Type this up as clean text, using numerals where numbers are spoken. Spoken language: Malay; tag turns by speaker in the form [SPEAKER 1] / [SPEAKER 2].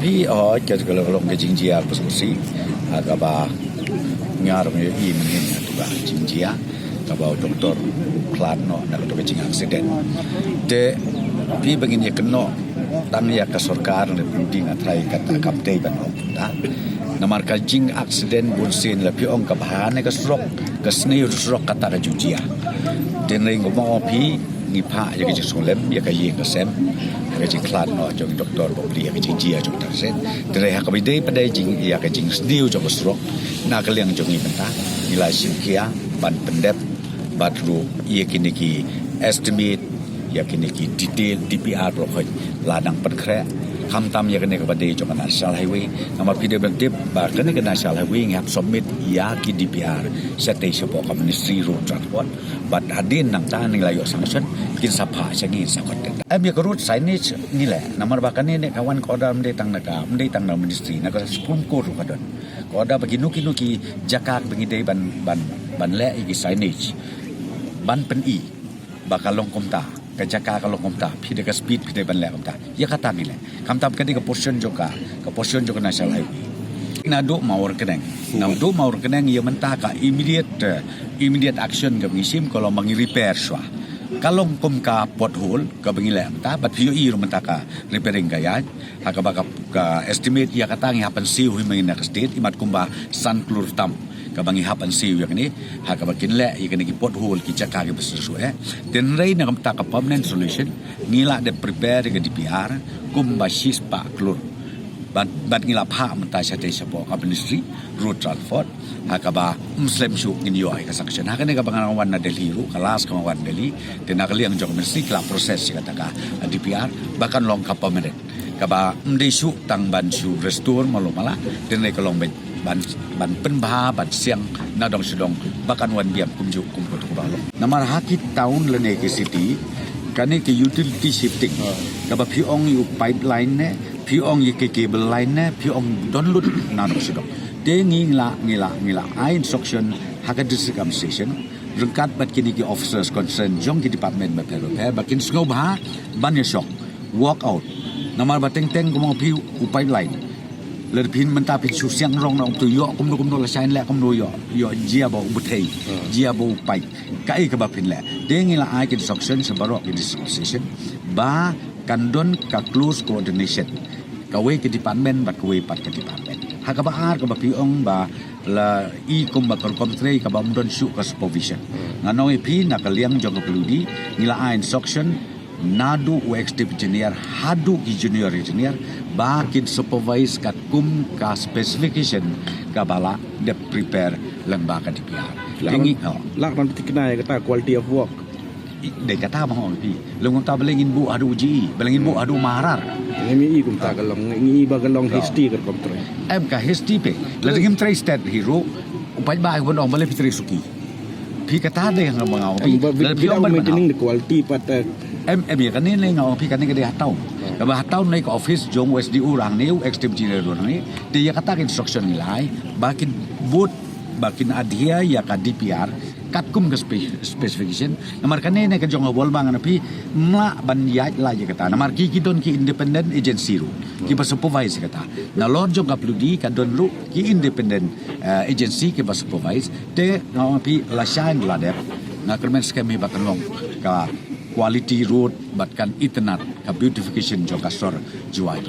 [SPEAKER 1] พี่จะลงกับจริงจีอาภาษีกับบ่างานเราเนี่ยมันเห็นตัวจริงจีอากับบ่าdoktor plan no nak tu kecing accident de pi begini kena tanya ke sarkar le penting atrai kata kapte ban ta namar ka jing accident bun sin le pi ong ka bahane ka srok ka sni srok kata ka jujia den ring ko mo pi ni pha ya ke solem ya ka ye ka sem ka jing plan no jong doktor bo bli ya ke jing jia jong tar sen de ha ka bi dei padai jing ya ka jing sni jong srok na ka liang jong ni benta nilai sim kia ban pendep batru ia kini ki estimate ia kini ki detail DPR rokhoi ladang perkre khamtam ia kini kepada jong national highway nama pide bentip ba kini ke national highway ngap submit ia ki DPR sate support ministry road transport but adin nang ta ning layo sanction kin sapha sangi sakot ya kerut signage ni la namar bakane ne kawan koda mde tang naka mde tang na ministry naka spun ko ru kadon koda bagi nuki jakak bagi dei ban le iki signage ban pen i bakal long komta ka jaka ka long komta phide ka speed phide ban le komta ya kata ni le kamta kadi ka portion joka national highway na do maur keneng ya menta ka immediate action ka ngisim kalau mangi repair swa kalong kom ka pothole ka bangi le ta bat pio i menta ka repairing ka ya ka baka ka estimate ya kata ngi happen siu hi mangi na state imat kumba san klur tam kabangi hapan siu yang ni hak bakin le ikan ki pothole ki cakar ki besu den rei na kamta ka permanent solution ngila de prepare ke DPR kumba shispa klur bat ngila pha menta sate sapo ka ministry road transport hakaba muslim shu ngin yo ai ka section hakane ka bangan wan na Delhi ru kelas ka wan Delhi den na kaliang jong ministry kala proses kata ka DPR bahkan long ka permanent kaba mdesu tang ban shu restore malumala den rei ka long ban penbha ban siang na dong sedong bahkan wan biam kumju kumko tukalo namar hakit tahun lene ke city kane ke utility shifting kaba phiong yu pipeline ne phiong ye ke cable line ne phiong download na dong sedong de ngila ai instruction hakat district station rengkat bat kini ki officers concerned jong ki department ba phelo phe bakin sngau bha ban ye shok walk out namar bateng ko mo phi pipeline lerpin menta pin susiang rong nong tu yo kum no la sain la kum no yo jia bo buthei jia bo pai kai ka ba pin la dengila ai kin instruction sabaro in this session ba kandon ka close coordination ka we ke department bat ka we pat ke department ha ka ba ar ka ba piong ba la I kum ba kom tre ka ba mdon su ka supervision nganong pi na ka liang jong ka peludi ngila ai instruction nadu executive engineer hadu junior engineer bakin supervise kat kum ka specification ka bala de prepare lembaga DPR tingi
[SPEAKER 2] lak man tikna kata quality of work
[SPEAKER 1] de kata mo pi lengong ta belengin bu adu uji belengin bu adu marar
[SPEAKER 2] ngemi I kum ta galong ngi ba galong history kat kontra
[SPEAKER 1] em ka history pe la dingim try state hero upai ba bon ong bale fitri suki pi kata de hang mangau pi
[SPEAKER 2] la pi ong maintaining the quality but
[SPEAKER 1] em ya kan ni ngau pi kan ni ke hatau ka ba hatau nei ka office jong SDU rang neu executive engineer ron ni de ya kata instruction ni lai bakin boot bakin adhia ya ka DPR kat kum ke specification namar kan ni ke jong bol bang na pi ma ban ya la ya kata namar ki don ki independent agency ru ki ba supervise kata na lord jong ka pludi ka don ru ki independent agency ki ba supervise te ngau pi la shine la dep na kermen skemi ba kan long ka quality road batkan internet ka beautification jo kasor juai